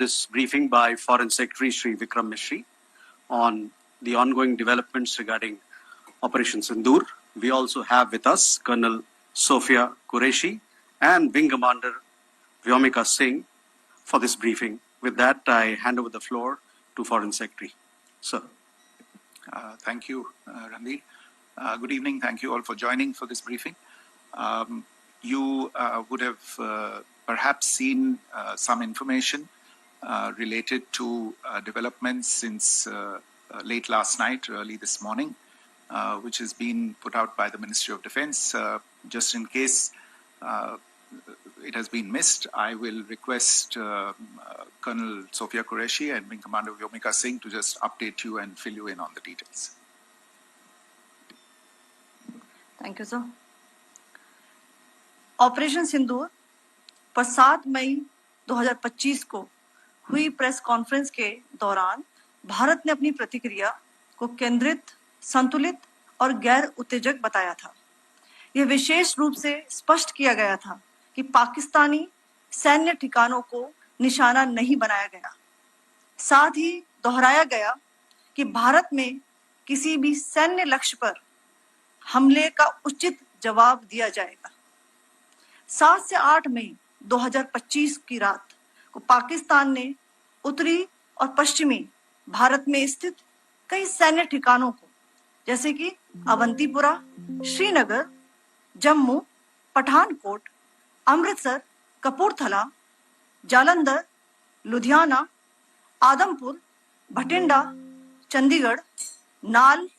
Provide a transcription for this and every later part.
this briefing by Foreign Secretary Shri Vikram Misri on the ongoing developments regarding Operation Sindoor. We also have with us Colonel Sophia Qureshi and Wing Commander Vyomika Singh for this briefing. With that, I hand over the floor to Foreign Secretary. Sir. Thank you, Ranveer. Good evening. Thank you all for joining for this briefing. You would have perhaps seen some information related to developments since late last night, early this morning, which has been put out by the Ministry of Defence. Just in case it has been missed, I will request Colonel Sophia Qureshi and Wing Commander Vyomika Singh to just update you and fill you in on the details. Thank you, sir. Operation Sindoor पर 7 मई 2025 को हुई press conference के दौरान भारत ने अपनी प्रतिक्रिया को केंद्रित, संतुलित और गैर उत्तेजक बताया था। यह विशेष रूप से स्पष्ट किया गया था कि पाकिस्तानी सैन्य ठिकानों को निशाना नहीं बनाया गया। साथ ही दोहराया गया कि भारत में किसी भी सैन्य लक्ष्य पर हमले का उचित जवाब दिया जाएगा। 7 से 8 मई 2025 की रात को पाकिस्तान ने उत्तरी और पश्चिमी भारत में स्थित कई सैन्य ठिकानों को, जैसे कि अवंतीपुरा, श्रीनगर, जम्मू, पठानकोट, अमृतसर, कपूरथला, जालंधर, लुधियाना, आदमपुर, भटिंडा, चंडीगढ़, नाल,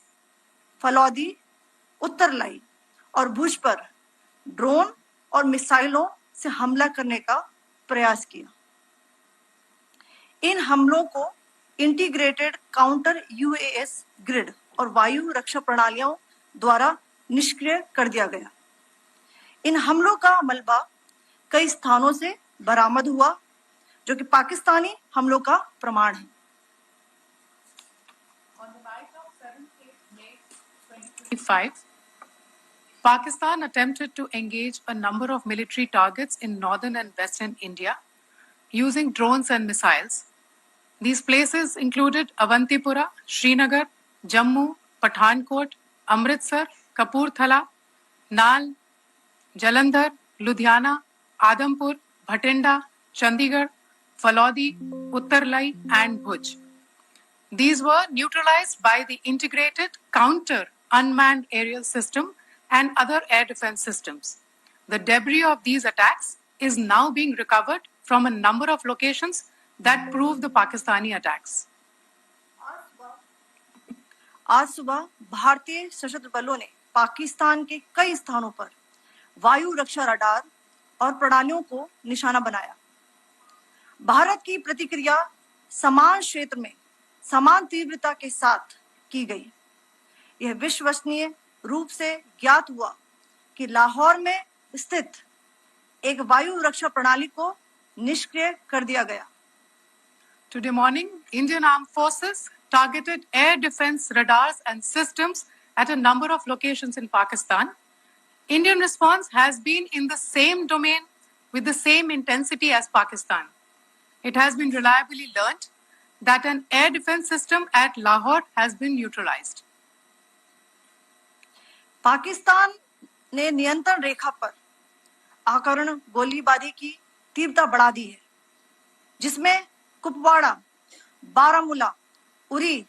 फलौदी, उत्तरलाई और भुज पर ड्रोन और मिसाइलों से हमला करने का प्रयास किया। इन हमलों को इंटीग्रेटेड काउंटर यूएस ग्रिड और वायु रक्षा प्रणालियों द्वारा निष्क्रिय कर दिया गया। इन हमलों का मलबा कई स्थानों से बरामद हुआ, जो कि पाकिस्तानी हमलों का प्रमाण है। On the night of 7th May 2025, Pakistan attempted to engage a number of military targets in northern and western India using drones and missiles. These places included Avantipura, Srinagar, Jammu, Pathankot, Amritsar, Kapurthala, Nal, Jalandhar, Ludhiana, Adampur, Bhatinda, Chandigarh, Falodi, Uttarlai, and Bhuj. These were neutralized by the integrated counter unmanned aerial system and other air defense systems. The debris of these attacks is now being recovered from a number of locations that prove the Pakistani attacks. आज सुबह भारतीय सशस्त्र बलों ने पाकिस्तान के कई स्थानों पर वायु रक्षा रडार और प्रणालियों को निशाना बनाया। भारत की प्रतिक्रिया समान क्षेत्र में समान तीव्रता के साथ की गई। यह विश्वसनीय रूप से ज्ञात हुआ कि लाहौर में स्थित एक वायु रक्षा प्रणाली को निष्क्रिय कर दिया गया। Today morning, Indian Armed Forces targeted air defense radars and systems at a number of locations in Pakistan. Indian response has been in the same domain with the same intensity as Pakistan. It has been reliably learnt that an air defense system at Lahore has been neutralized. Pakistan ने नियंत्रण रेखा पर आक्रमण गोलीबारी की तीव्रता बढ़ा दी है, जिसमें कुपवाड़ा, बारामूला, उरी,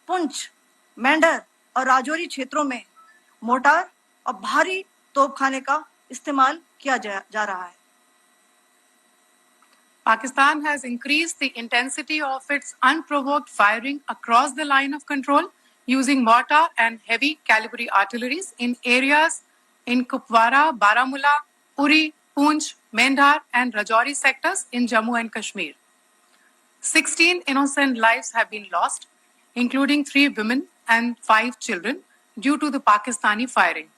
पुंछ, मेंढर और राजौरी क्षेत्रों में मोर्टार और भारी तोपखाने का इस्तेमाल किया जा रहा है। Pakistan has increased the intensity of its unprovoked firing across the line of control using mortar and heavy calibre artilleries in areas in Kupwara, Baramulla, Uri, Poonch, Mendhar and Rajouri sectors in Jammu and Kashmir. 16 innocent lives have been lost, including 3 women and 5 children, due to the Pakistani firing.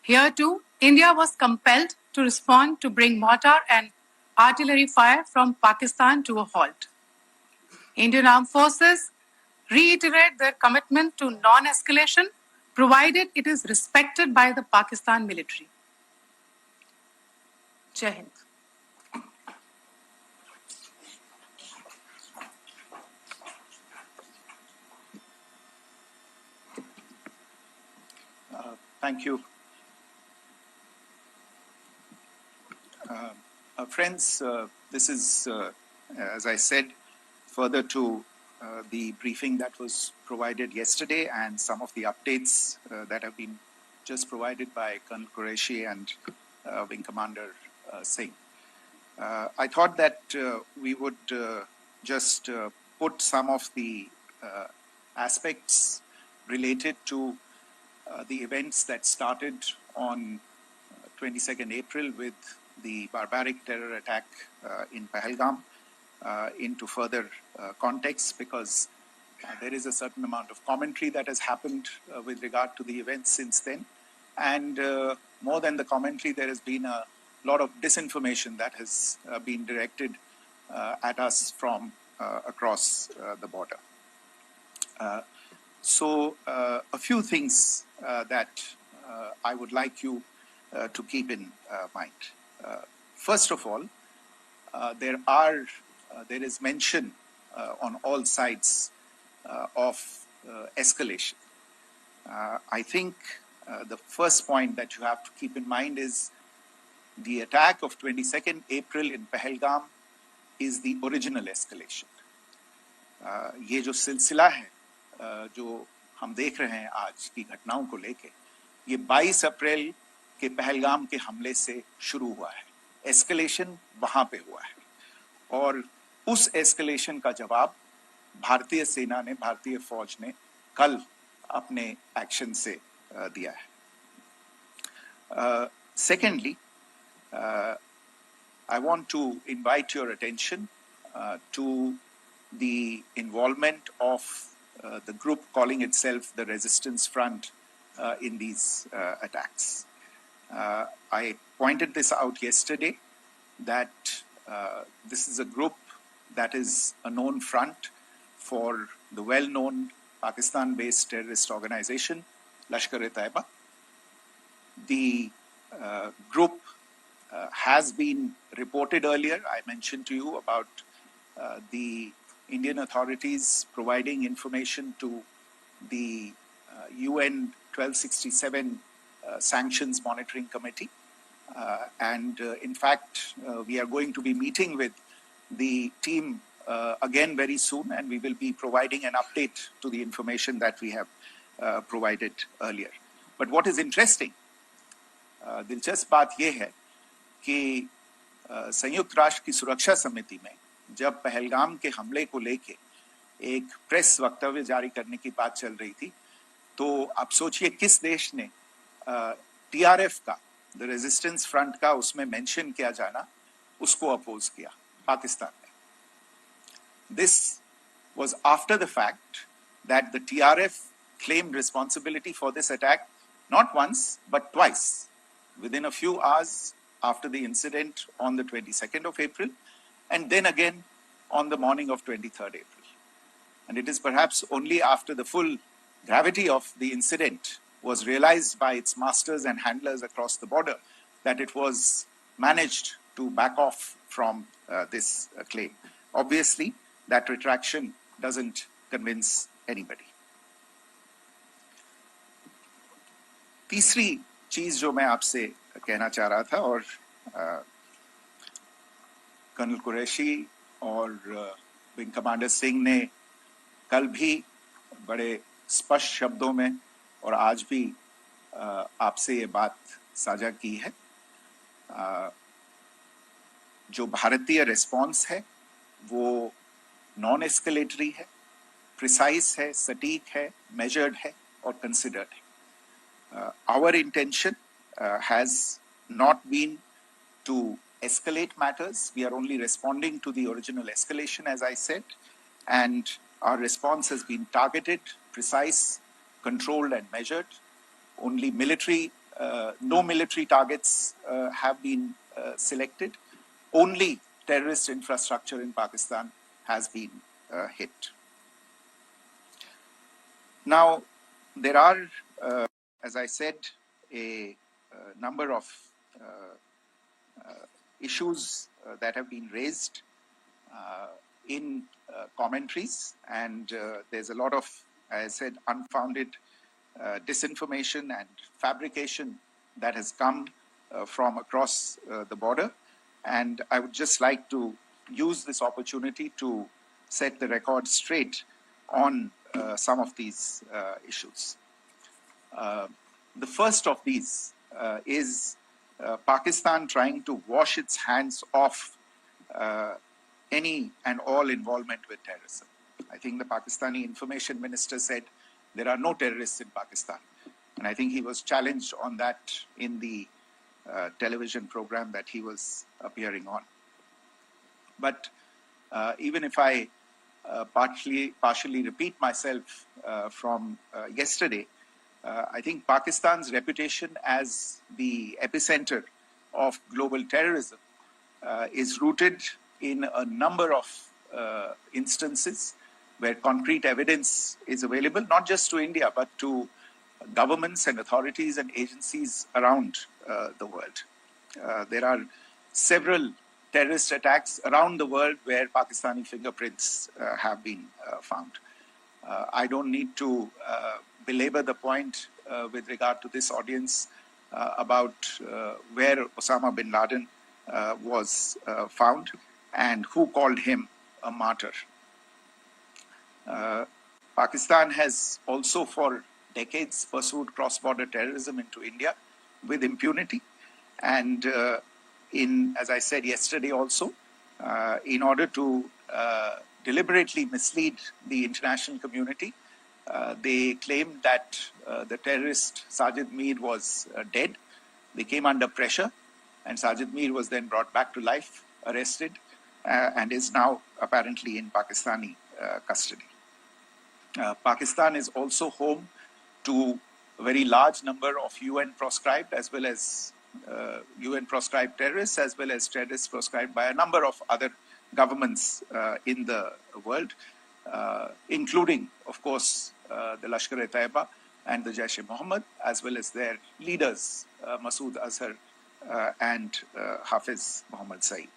Here too, India was compelled to respond to bring mortar and artillery fire from Pakistan to a halt. Indian Armed Forces reiterate their commitment to non-escalation, provided it is respected by the Pakistan military. Jai Hind. Thank you. Friends, this is, as I said, further to the briefing that was provided yesterday and some of the updates that have been just provided by Colonel Qureshi and Wing Commander Singh. I thought that we would just put some of the aspects related to the events that started on 22nd April with the barbaric terror attack in Pahalgam into further context, because there is a certain amount of commentary that has happened with regard to the events since then. And more than the commentary, there has been a lot of disinformation that has been directed at us from across the border. So a few things that I would like you to keep in mind. First of all, there is mention on all sides of escalation. I think the first point that you have to keep in mind is the attack of 22nd April in Pahalgam is the original escalation. ये जो सिलसिला है जो हम देख रहे हैं आज की घटनाओं को लेके, ये 22 अप्रैल के पहलगाम के हमले से शुरू हुआ है. एस्केलेशन वहां पे हुआ है और उस एस्केलेशन का जवाब भारतीय सेना ने, भारतीय फौज ने कल अपने एक्शन से दिया है. Secondly, I want to invite your attention to the involvement of the group calling itself the Resistance Front in these attacks. I pointed this out yesterday that this is a group that is a known front for the well-known Pakistan-based terrorist organization, Lashkar-e-Taiba. The group has been reported earlier. I mentioned to you about the Indian authorities providing information to the UN 1267 Sanctions Monitoring Committee. And in fact, we are going to be meeting with the team again very soon, and we will be providing an update to the information that we have provided earlier. But what is interesting, दिलचस्प बात यह है कि संयुक्त राष्ट्र की सुरक्षा समिति में जब पहलगाम के हमले को लेके एक प्रेस वक्तव्य जारी करने की बात चल रही थी, तो आप सोचिए किस देश ने टीआरएफ का, द रेजिस्टेंस फ्रंट का उसमें मेंशन किया जाना, उसको अपोज किया, पाकिस्तान ने. This was after the fact that the TRF claimed responsibility for this attack not once but twice, within a few hours after the incident on the 22nd of April, and then again on the morning of 23rd April. And it is perhaps only after the full gravity of the incident was realized by its masters and handlers across the border that it was managed to back off from this claim. Obviously, that retraction doesn't convince anybody. तीसरी चीज जो मैं आपसे कहना चाह रहा था, और कर्नल कुरैशी और विंग कमांडर सिंह ने कल भी बड़े स्पष्ट शब्दों में और आज भी आपसे ये बात साझा की है. जो भारतीय रिस्पॉन्स है वो नॉन एस्केलेटरी है, प्रिसाइज है, सटीक है, मेजर्ड है और कंसिडर्ड है. Our intention has not been to escalate matters. We are only responding to the original escalation, as I said, and our response has been targeted, precise, controlled and measured. Only no military targets have been selected. Only terrorist infrastructure in Pakistan has been hit. Now, there are, as I said, a number of issues that have been raised in commentaries, and there's a lot of, as I said, unfounded disinformation and fabrication that has come from across the border. And I would just like to use this opportunity to set the record straight on some of these issues. The first of these is Pakistan trying to wash its hands off any and all involvement with terrorism. I think the Pakistani information minister said there are no terrorists in Pakistan. And I think he was challenged on that in the television program that he was appearing on. But even if I partially repeat myself from yesterday, I think Pakistan's reputation as the epicenter of global terrorism is rooted in a number of instances where concrete evidence is available, not just to India, but to governments and authorities and agencies around the world. There are several terrorist attacks around the world where Pakistani fingerprints have been found. I don't need to belabor the point with regard to this audience about where Osama bin Laden was found and who called him a martyr. Pakistan has also for decades pursued cross-border terrorism into India with impunity. And as I said yesterday also, in order to deliberately mislead the international community, they claimed that the terrorist Sajid Mir was dead. They came under pressure, and Sajid Mir was then brought back to life, arrested, and is now apparently in Pakistani custody. Pakistan is also home to a very large number of UN proscribed as well as UN proscribed terrorists, as well as terrorists proscribed by a number of other governments in the world, including, of course, the Lashkar-e-Taiba and the Jaish-e-Mohammed, as well as their leaders, Masood Azhar and Hafiz Mohammed Saeed.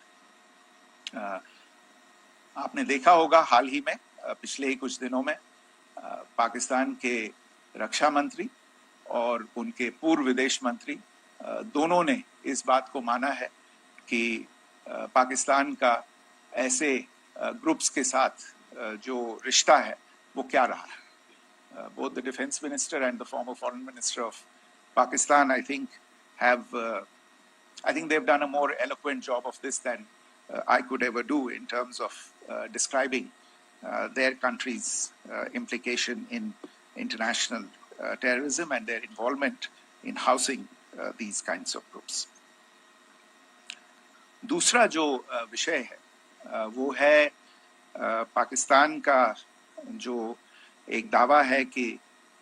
आपने देखा होगा हाल ही में पिछले ही कुछ दिनों में पाकिस्तान के रक्षा मंत्री और उनके पूर्व विदेश मंत्री दोनों ने इस बात को माना है कि पाकिस्तान का ऐसे ग्रुप्स के साथ जो रिश्ता है वो क्या रहा है. Both the defense minister and the former foreign minister of Pakistan, I think they've done a more eloquent job of this than I could ever do in terms of describing their country's implication in international terrorism and their involvement in housing these kinds of groups. दूसरा जो विषय है वो है पाकिस्तान का जो एक दावा है कि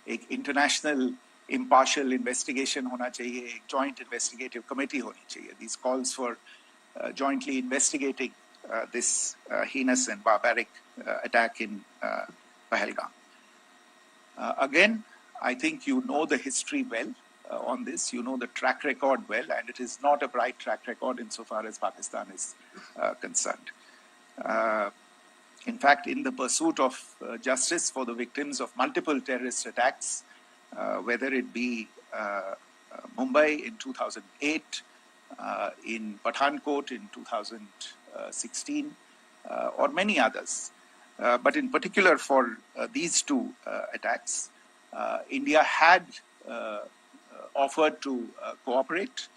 एक इंटरनेशनल impartial investigation होना चाहिए, एक joint investigative committee होनी चाहिए. These calls for jointly investigating this heinous and barbaric attack in Pahalgam. Again, I think you know the history well on this. You know the track record well, and it is not a bright track record insofar as Pakistan is concerned. In fact, in the pursuit of justice for the victims of multiple terrorist attacks, whether it be Mumbai in 2008, in Pathankot in 2016, or many others. But in particular for these two attacks, India had offered to cooperate.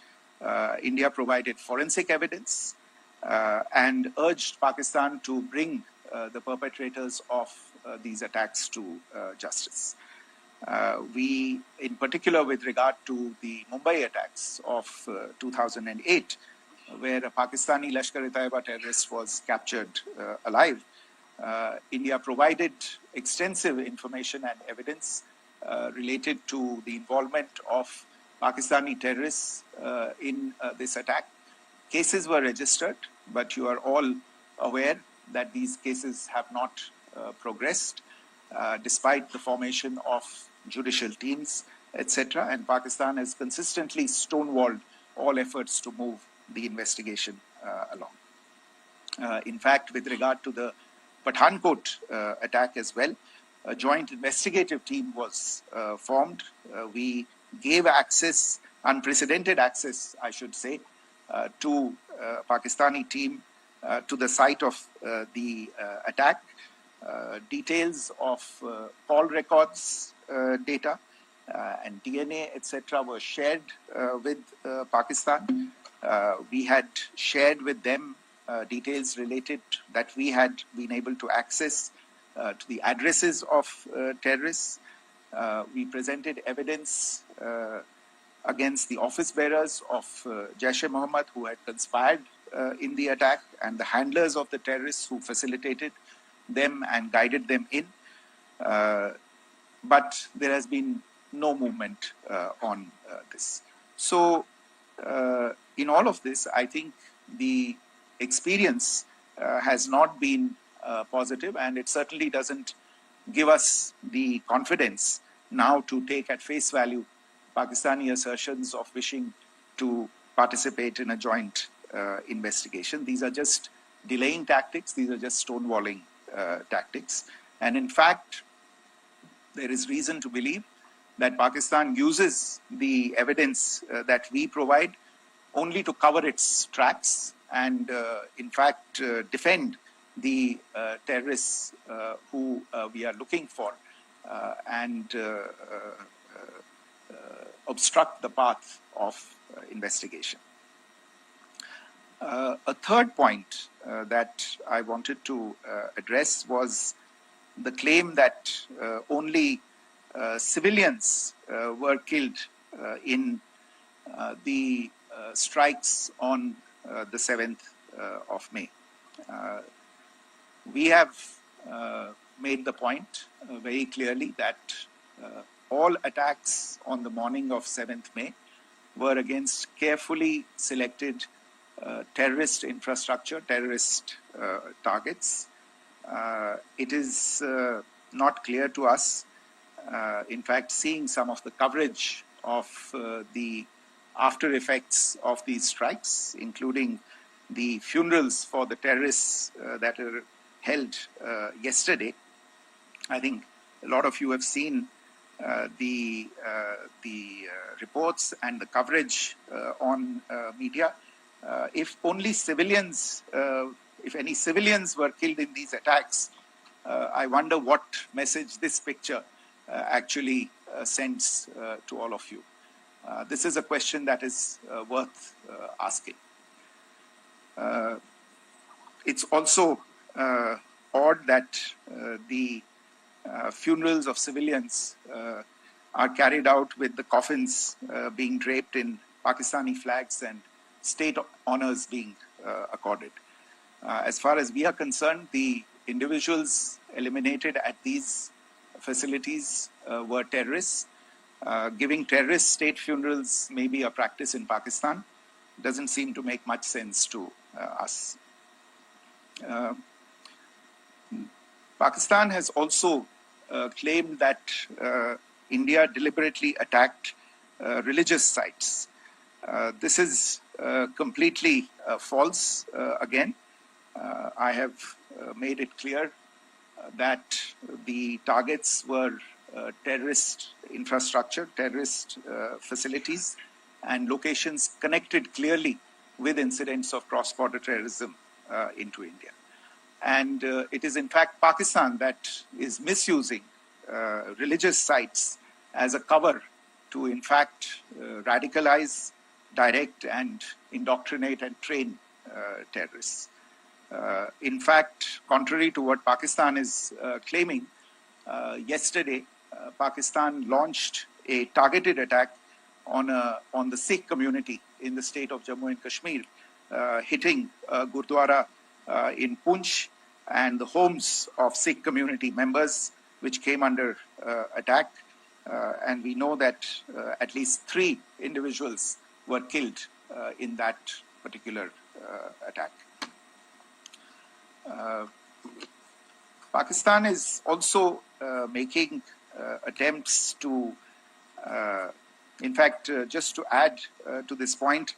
India provided forensic evidence and urged Pakistan to bring the perpetrators of these attacks to justice. We, in particular with regard to the Mumbai attacks of 2008, where a Pakistani Lashkar-e-Taiba terrorist was captured alive, India provided extensive information and evidence related to the involvement of Pakistani terrorists in this attack. Cases were registered, but you are all aware that these cases have not progressed despite the formation of judicial teams, etc. And Pakistan has consistently stonewalled all efforts to move the investigation along. In fact, with regard to the Pathankot attack as well, a joint investigative team was formed. We gave access, unprecedented access, I should say, to Pakistani team to the site of the attack. Details of call records data and DNA, etc., were shared with Pakistan. We had shared with them details related that we had been able to access to the addresses of terrorists. We presented evidence against the office bearers of Jaish-e-Mohammed who had conspired in the attack and the handlers of the terrorists who facilitated them and guided them in. But there has been no movement on this. So in all of this, I think the experience has not been positive, and it certainly doesn't give us the confidence now to take at face value Pakistani assertions of wishing to participate in a joint investigation. These are just delaying tactics. These are just stonewalling tactics. And in fact, there is reason to believe that Pakistan uses the evidence that we provide only to cover its tracks and, in fact, defend the terrorists who we are looking for and obstruct the path of investigation. A third point that I wanted to address was the claim that only civilians were killed in the strikes on the 7th of May. We have made the point very clearly that all attacks on the morning of 7th May were against carefully selected terrorist infrastructure, terrorist targets. It is not clear to us, in fact, seeing some of the coverage of the after effects of these strikes, including the funerals for the terrorists that are held yesterday. I think a lot of you have seen the reports and the coverage on media. If only civilians, if any civilians were killed in these attacks, I wonder what message this picture actually sends to all of you. This is a question that is worth asking. It's also odd that the funerals of civilians are carried out with the coffins being draped in Pakistani flags and state honors being accorded. As far as we are concerned, the individuals eliminated at these facilities were terrorists. Giving terrorist state funerals may be a practice in Pakistan. Doesn't seem to make much sense to us. Pakistan has also claimed that India deliberately attacked religious sites. This is completely false again. I have made it clear that the targets were terrorist infrastructure, terrorist facilities, and locations connected clearly with incidents of cross-border terrorism into India. And it is in fact Pakistan that is misusing religious sites as a cover to in fact radicalize, direct and indoctrinate and train terrorists. In fact, contrary to what Pakistan is claiming, yesterday Pakistan launched a targeted attack on the Sikh community in the state of Jammu and Kashmir, hitting Gurdwara in Poonch and the homes of Sikh community members, which came under attack. And we know that at least 3 individuals were killed in that particular attack. Pakistan is also making attempts to, in fact, just to add to this point,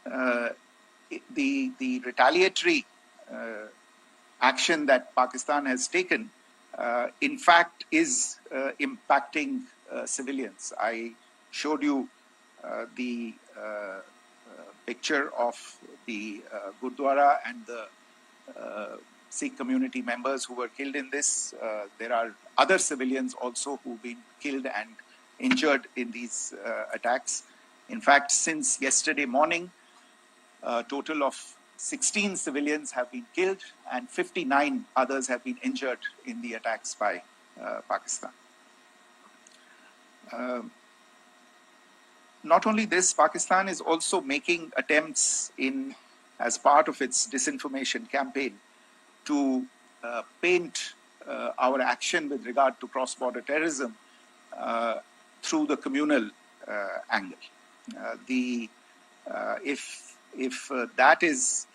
the retaliatory action that Pakistan has taken in fact is impacting civilians. I showed you the picture of the Gurdwara and the Sikh community members who were killed in this. There are other civilians also who've been killed and injured in these attacks. In fact, since yesterday morning, a total of 16 civilians have been killed and 59 others have been injured in the attacks by Pakistan. Not only this, Pakistan is also making attempts as part of its disinformation campaign to paint our action with regard to cross-border terrorism through the communal angle. If that is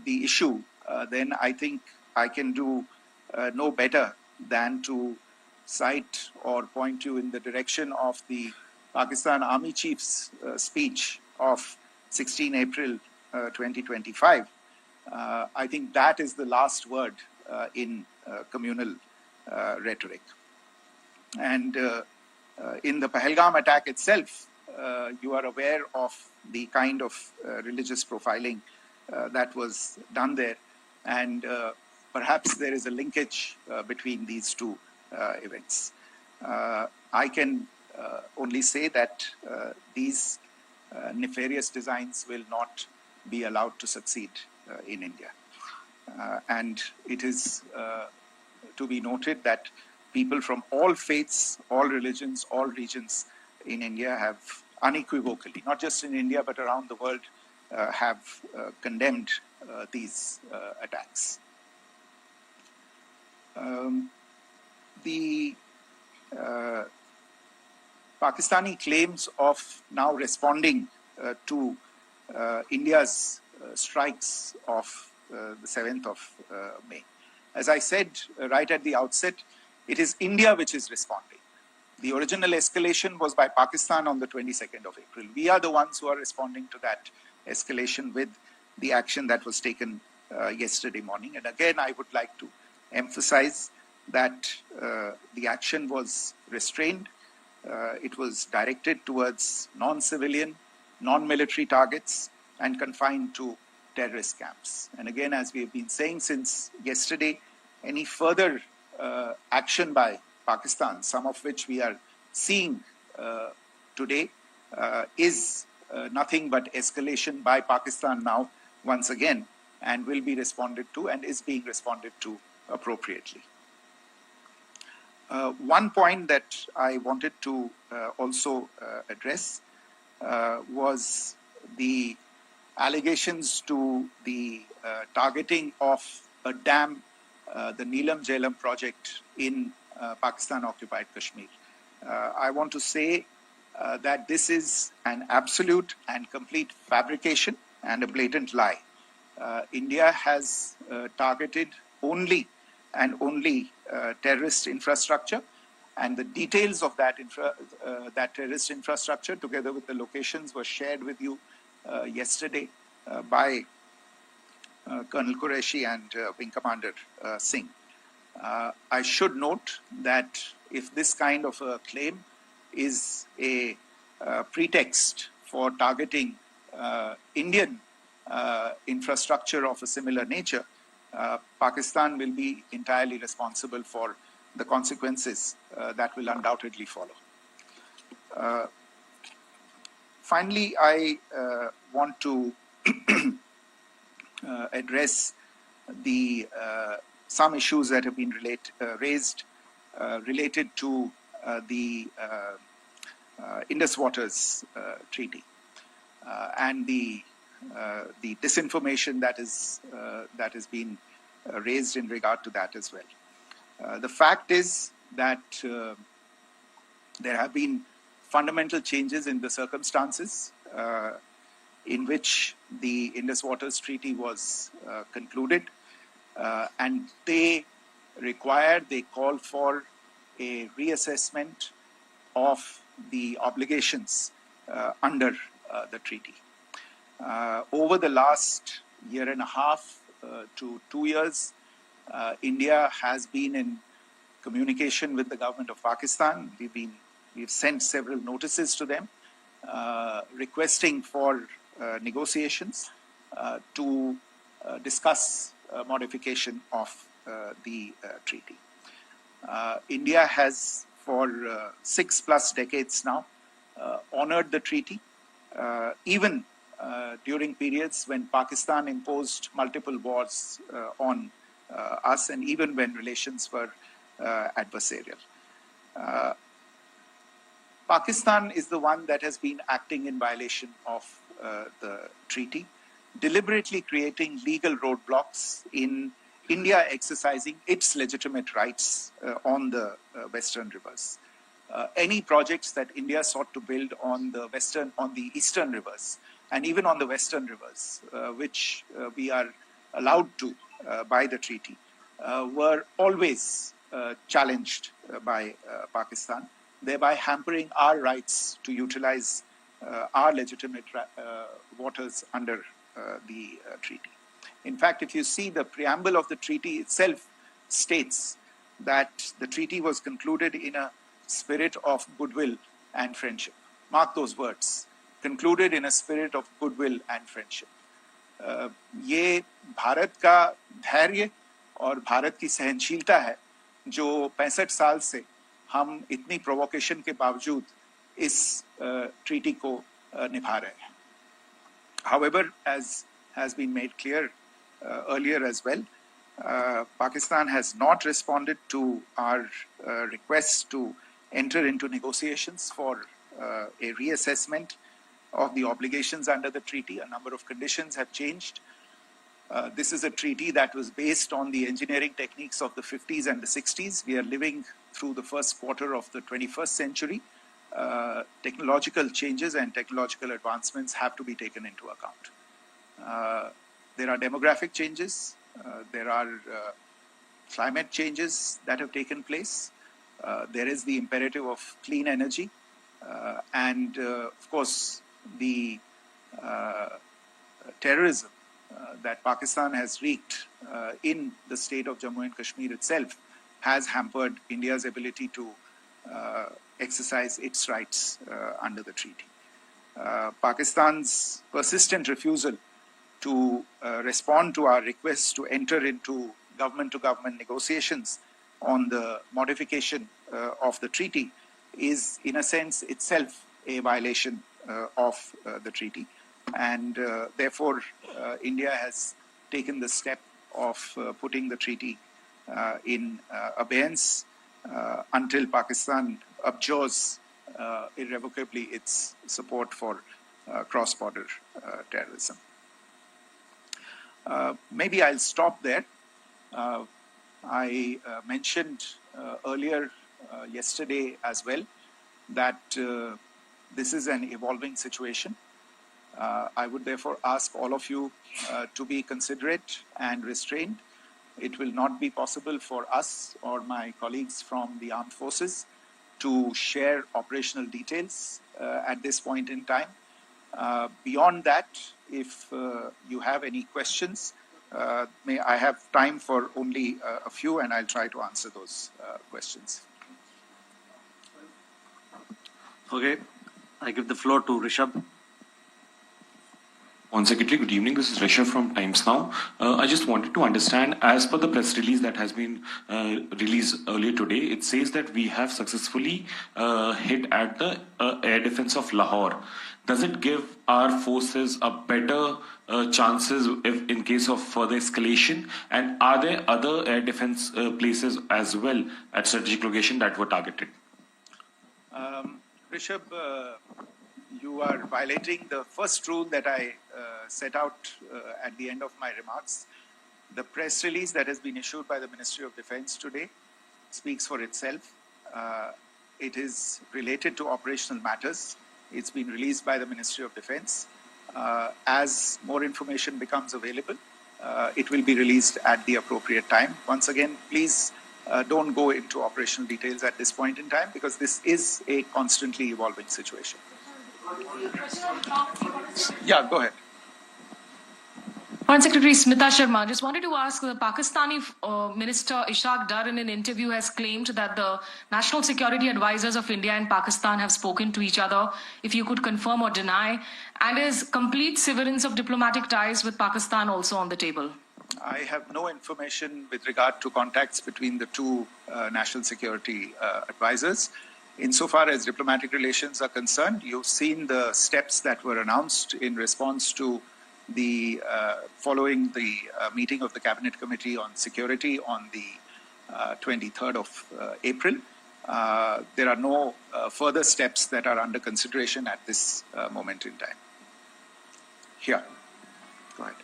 the issue, then I think I can do no better than to cite or point you in the direction of the Pakistan Army Chief's speech of 16 April 2025. I think that is the last word in communal rhetoric. And in the Pahalgam attack itself, you are aware of the kind of religious profiling that was done there. And perhaps there is a linkage between these two events. I can only say that these nefarious designs will not be allowed to succeed in India. And it is to be noted that people from all faiths, all religions, all regions in India have unequivocally, not just in India but around the world, have condemned these attacks. The Pakistani claims of now responding to India's strikes of the 7th of May. As I said right at the outset, it is India which is responding. The original escalation was by Pakistan on the 22nd of April. We are the ones who are responding to that escalation with the action that was taken yesterday morning. And again, I would like to emphasize that the action was restrained. It was directed towards non-civilian, non-military targets and confined to terrorist camps. And again, as we have been saying since yesterday, any further action by Pakistan, some of which we are seeing today, is nothing but escalation by Pakistan now, once again, and will be responded to and is being responded to appropriately. One point that I wanted to also address was the allegations to the targeting of a dam, the Neelam Jhelum project in Pakistan-occupied Kashmir. I want to say that this is an absolute and complete fabrication and a blatant lie. India has targeted only and only terrorist infrastructure, and the details of that terrorist infrastructure, together with the locations, were shared with you yesterday by Colonel Qureshi and Wing Commander Singh. I should note that if this kind of a claim is a pretext for targeting Indian infrastructure of a similar nature, Pakistan will be entirely responsible for the consequences that will undoubtedly follow. Finally, I want to address some issues that have been raised related to the Indus Waters Treaty and the disinformation that has been raised in regard to that as well. The fact is that there have been fundamental changes in the circumstances in which the Indus Waters Treaty was concluded, and they call for a reassessment of the obligations under the treaty. Over the last year and a half to 2 years, India has been in communication with the government of Pakistan. We've sent several notices to them requesting for negotiations to discuss modification of the treaty. India has for 6+ decades now honored the treaty, even during periods when Pakistan imposed multiple wars on us, and even when relations were adversarial. Pakistan is the one that has been acting in violation of the treaty, deliberately creating legal roadblocks in India exercising its legitimate rights on the Western rivers. Any projects that India sought to build on the Eastern rivers, and even on the Western rivers, which we are allowed to by the treaty, were always challenged by Pakistan, thereby hampering our rights to utilize our legitimate waters under the treaty. In fact, if you see the preamble of the treaty itself states that the treaty was concluded in a spirit of goodwill and friendship. Mark those words, concluded in a spirit of goodwill and friendship. ये भारत का धैर्य और भारत की सहनशीलता है जो 65 साल से हम इतनी प्रोवोकेशन के बावजूद इस ट्रीटी को निभा रहे हैं. However, as has been made clear earlier as well, Pakistan has not responded to our requests to enter into negotiations for a reassessment of the obligations under the treaty. A number of conditions have changed. This is a treaty that was based on the engineering techniques of the 50s and the 60s. We are living through the first quarter of the 21st century. Technological changes and technological advancements have to be taken into account. There are demographic changes. There are climate changes that have taken place. There is the imperative of clean energy. And of course, the terrorism that Pakistan has wreaked in the state of Jammu and Kashmir itself has hampered India's ability to exercise its rights under the treaty. Pakistan's persistent refusal to respond to our requests to enter into government-to-government negotiations on the modification of the treaty is, in a sense, itself a violation of the treaty. And therefore, India has taken the step of putting the treaty in abeyance until Pakistan abjures irrevocably its support for cross-border terrorism. Maybe I'll stop there. I mentioned earlier yesterday as well that this is an evolving situation. I would therefore ask all of you to be considerate and restrained. It will not be possible for us or my colleagues from the armed forces to share operational details at this point in time. Beyond that, if you have any questions, may I have time for only a few, and I'll try to answer those questions. Okay, I give the floor to Rishabh. Foreign Secretary, good evening. This is Rishabh from Times Now. I just wanted to understand, as per the press release that has been released earlier today, it says that we have successfully hit at the air defense of Lahore. Does it give our forces a better chances if in case of further escalation? And are there other air defense places as well at strategic location that were targeted? Rishabh, you are violating the first rule that I set out at the end of my remarks. The press release that has been issued by the Ministry of Defense today speaks for itself. It is related to operational matters. It's been released by the Ministry of Defense. As more information becomes available, it will be released at the appropriate time. Once again, please don't go into operational details at this point in time, because this is a constantly evolving situation. Yeah, go ahead. Foreign Secretary Smita Sharma, just wanted to ask, the Pakistani Minister Ishaq Dar in an interview has claimed that the national security advisors of India and Pakistan have spoken to each other, if you could confirm or deny, and is complete severance of diplomatic ties with Pakistan also on the table? I have no information with regard to contacts between the two national security advisors. Insofar as diplomatic relations are concerned, you've seen the steps that were announced in response to the following the meeting of the Cabinet Committee on Security on the 23rd of April. There are no further steps that are under consideration at this moment in time. Here, go ahead.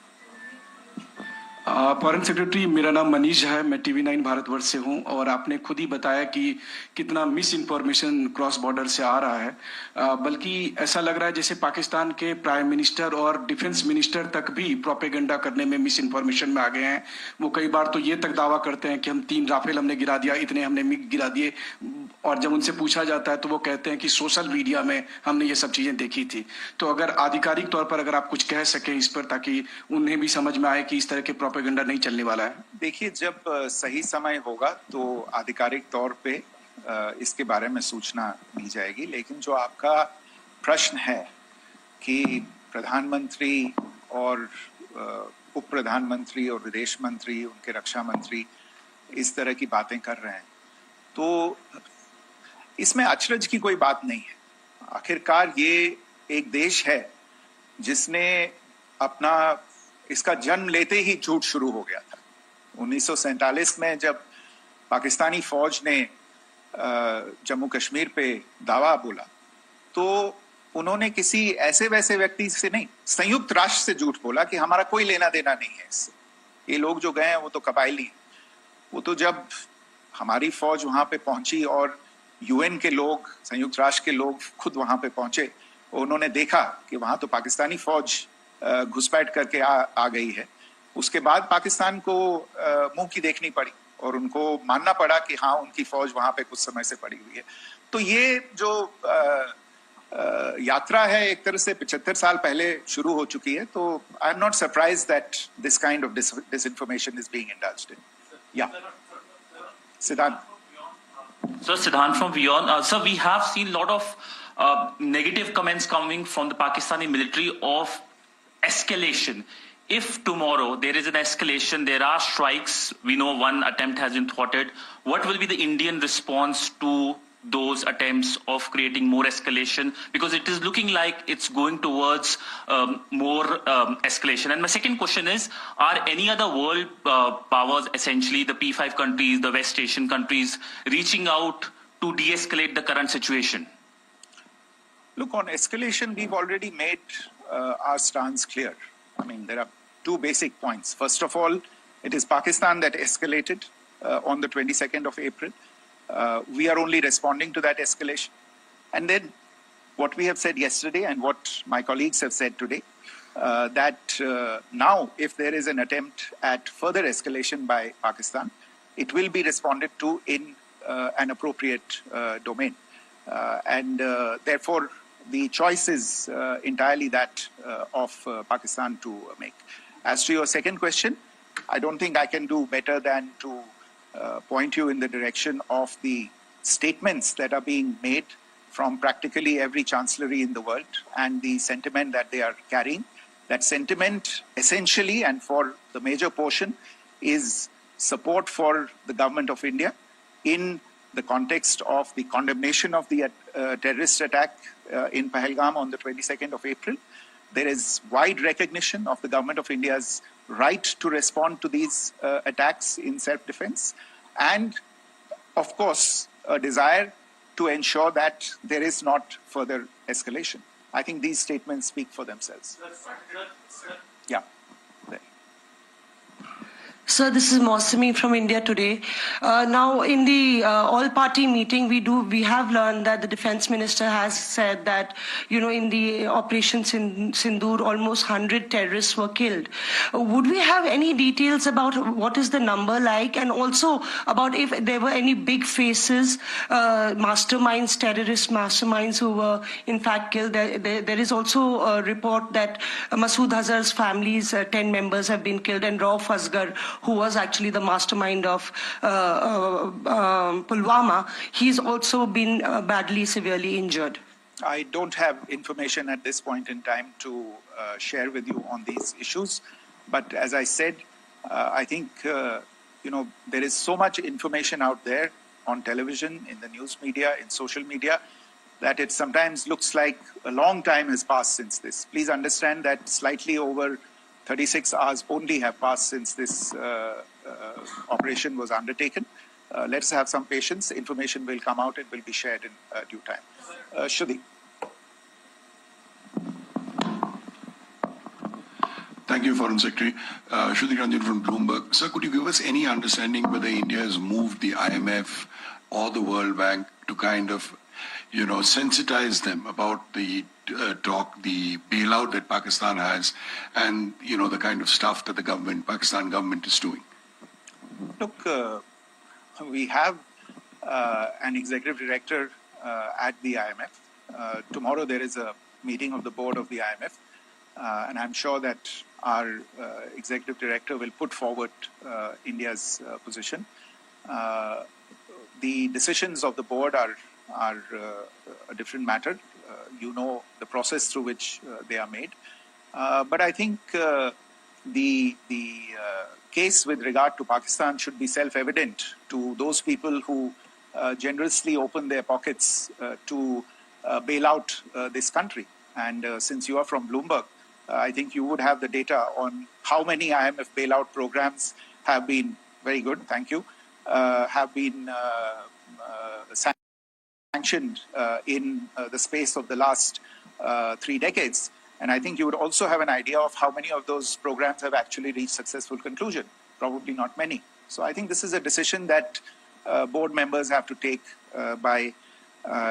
Foreign secretary, मेरा नाम मनीष है, मैं TV9 Bharatvarsh से हूं और आपने खुद ही बताया कि कितना मिस इन्फॉर्मेशन क्रॉस बॉर्डर से आ रहा है, बल्कि ऐसा लग रहा है जैसे पाकिस्तान के प्राइम मिनिस्टर और डिफेंस मिनिस्टर तक भी प्रोपेगेंडा करने में मिस इन्फॉर्मेशन में आ गए हैं। वो कई बार तो ये तक दावा करते हैं कि हम 3 राफेल हमने गिरा दिया, इतने हमने मिग गिरा दिए, और जब उनसे पूछा जाता है तो वो कहते हैं कि सोशल मीडिया में हमने ये सब चीजें देखी थी। तो अगर आधिकारिक तौर पर अगर आप कुछ कह सकें इस पर, ताकि उन्हें भी समझ में आए कि इस तरह के प्रोपेगेंडा नहीं चलने वाला है। देखिए, जब सही समय होगा तो आधिकारिक तौर पे इसके बारे में सूचना दी जाएगी, लेकिन जो आपका प्रश्न है कि प्रधानमंत्री और उप प्रधानमंत्री और विदेश मंत्री, उनके रक्षा मंत्री इस तरह की बातें कर रहे हैं, तो इसमें अचरज की कोई बात नहीं है। आखिरकार ये एक देश है जिसने अपना इसका जन्म लेते ही झूठ शुरू हो गया था। 1947 में जब पाकिस्तानी फौज ने जम्मू कश्मीर पे दावा बोला, तो उन्होंने किसी ऐसे वैसे व्यक्ति से नहीं, संयुक्त राष्ट्र से झूठ बोला कि हमारा कोई लेना देना नहीं है इससे, ये लोग जो गए हैं वो तो कबायली हैं। वो तो जब हमारी फौज वहां पे पहुंची और यूएन के लोग, संयुक्त राष्ट्र के लोग खुद वहां पे पहुंचे, उन्होंने देखा कि वहां तो पाकिस्तानी फौज घुसपैठ करके आ गई है, उसके बाद पाकिस्तान को मुंह की देखनी पड़ी और उनको मानना पड़ा कि हाँ, उनकी फौज वहां पे कुछ समय से पड़ी हुई है। तो ये जो यात्रा है एक तरह से 75 साल पहले शुरू हो चुकी है। तो I am not surprised that this kind of disinformation is being indulged in. Yeah. Siddhant. So, Siddhant from Beyond. Sir, we have seen a lot of negative comments coming from the Pakistani military of escalation. If tomorrow there is an escalation, there are strikes, we know one attempt has been thwarted, what will be the Indian response to those attempts of creating more escalation? Because it is looking like it's going towards more escalation. And my second question is, are any other world powers, essentially the P5 countries, the West Asian countries, reaching out to de-escalate the current situation? Look, on escalation, we've already made our stance clear. I mean, there are two basic points. First of all, it is Pakistan that escalated on the 22nd of April. We are only responding to that escalation. And then what we have said yesterday and what my colleagues have said today, that now if there is an attempt at further escalation by Pakistan, it will be responded to in an appropriate domain. And therefore, the choice is entirely that of Pakistan to make. As to your second question, I don't think I can do better than to point you in the direction of the statements that are being made from practically every chancellery in the world and the sentiment that they are carrying. That sentiment essentially and for the major portion is support for the government of India in the context of the condemnation of the terrorist attack in Pahalgam on the 22nd of April. There is wide recognition of the government of India's right to respond to these attacks in self-defense, and of course a desire to ensure that there is not further escalation. I think these statements speak for themselves. Yeah. Sir, this is Mosami from India Today. Now, in the all-party meeting, we have learned that the defense minister has said that, in the Operation Sindoor, almost 100 terrorists were killed. Would we have any details about what is the number like, and also about if there were any big faces, masterminds, terrorist masterminds who were in fact killed? There is also a report that Masood Azhar's family's 10 members have been killed, and Rauf Asghar, who was actually the mastermind of Pulwama, he's also been badly, severely injured. I don't have information at this point in time to share with you on these issues. But as I said, I think, there is so much information out there on television, in the news media, in social media, that it sometimes looks like a long time has passed since this. Please understand that slightly over 36 hours only have passed since this operation was undertaken. Let's have some patience. Information will come out and will be shared in due time. Shruti. Thank you, Foreign Secretary. Shruti Ranjan from Bloomberg. Sir, could you give us any understanding whether India has moved the IMF or the World Bank to kind of, sensitize them about the the bailout that Pakistan has, and the kind of stuff that the Pakistan government is doing? Look, we have an executive director at the IMF. Tomorrow there is a meeting of the board of the IMF, and I'm sure that our executive director will put forward India's position. The decisions of the board are a different matter. You know the process through which they are made. But I think the case with regard to Pakistan should be self-evident to those people who generously open their pockets to bail out this country. And since you are from Bloomberg, I think you would have the data on how many IMF bailout programs have been, very good, thank you, have been sanctioned in the space of the last 3 decades. And I think you would also have an idea of how many of those programs have actually reached successful conclusion. Probably not many. So I think this is a decision that board members have to take by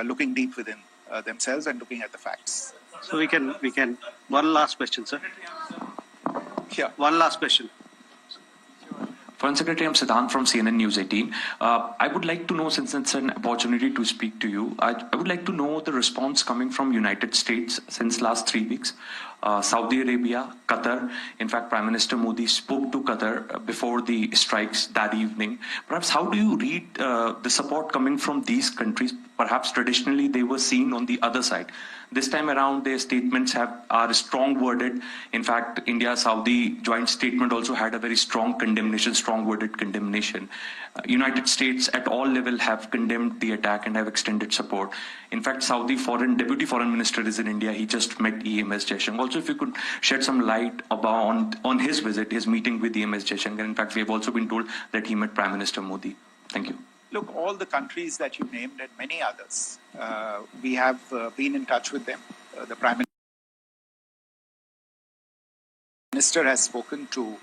looking deep within themselves and looking at the facts. So we can, one last question, sir. Yeah. One last question. Foreign Secretary, I'm Siddhant from CNN News 18. I would like to know, since it's an opportunity to speak to you, I would like to know the response coming from United States since last 3 weeks. Saudi Arabia, Qatar. In fact, Prime Minister Modi spoke to Qatar before the strikes that evening. Perhaps how do you read the support coming from these countries? Perhaps traditionally they were seen on the other side. This time around, their statements are strong worded. In fact, India-Saudi joint statement also had a very strong condemnation, strong worded condemnation. United States at all level have condemned the attack and have extended support. In fact, Saudi Deputy Foreign Minister is in India. He just met EMS Jaishankar. Also, if you could shed some light on his visit, his meeting with EMS Jaishankar. In fact, we have also been told that he met Prime Minister Modi. Thank you. Look, all the countries that you named and many others, we have been in touch with them. The Prime Minister has spoken to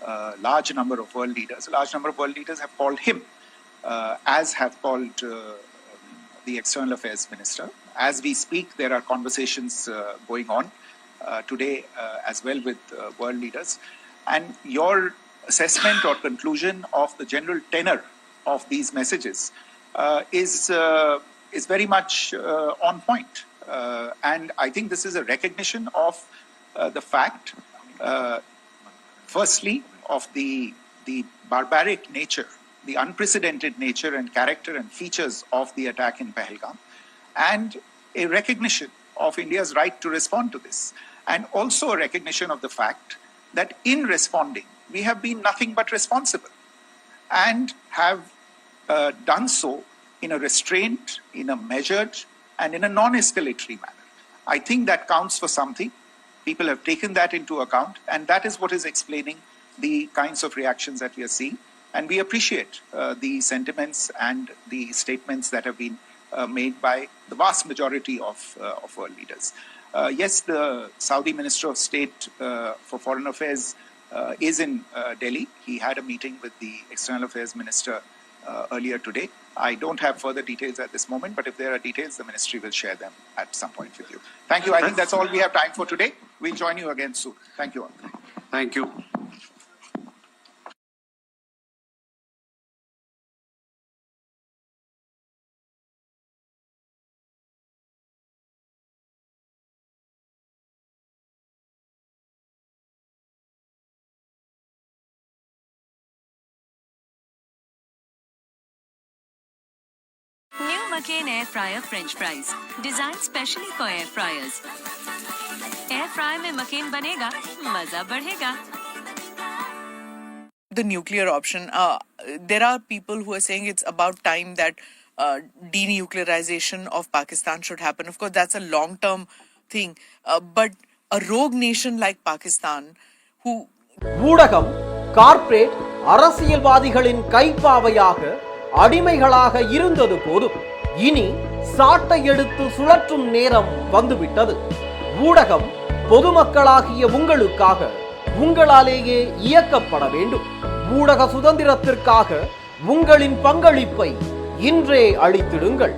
a large number of world leaders. A large number of world leaders have called him, as have called the External Affairs Minister. As we speak, there are conversations going on today as well with world leaders. And your assessment or conclusion of the general tenor of these messages is very much on point. And I think this is a recognition of the fact, firstly, of the barbaric nature, the unprecedented nature and character and features of the attack in Pahalgam, and a recognition of India's right to respond to this, and also a recognition of the fact that in responding, we have been nothing but responsible and have done so in a restrained, in a measured, and in a non-escalatory manner. I think that counts for something. People have taken that into account, and that is what is explaining the kinds of reactions that we are seeing. And we appreciate the sentiments and the statements that have been made by the vast majority of world leaders. Yes, the Saudi Minister of State for Foreign Affairs is in Delhi. He had a meeting with the External Affairs Minister earlier today. I don't have further details at this moment, but if there are details, the ministry will share them at some point with you. Thank you. I think that's all we have time for today. We'll join you again soon. Thank you all. Thank you. New McCain Air Fryer French Fries, designed specially for air fryers. Air fry में McCain बनेगा, मजा बढ़ेगा. The nuclear option. There are people who are saying it's about time that denuclearization of Pakistan should happen. Of course, that's a long-term thing. But a rogue nation like Pakistan, who ஊடகம் corporate அரசியல்வாதிகளின் கைப்பாவையாக அடிமைகளாக இருந்தது போதும் இனி சாட்டை எடுத்து சுழற்றும் நேரம் வந்துவிட்டது. ஊடகம் பொதுமக்களாகிய உங்களுக்காக உங்களாலேயே இயக்கப்பட வேண்டும். ஊடக சுதந்திரத்திற்காக உங்களின் பங்களிப்பை இன்றே அளித்திடுங்கள்.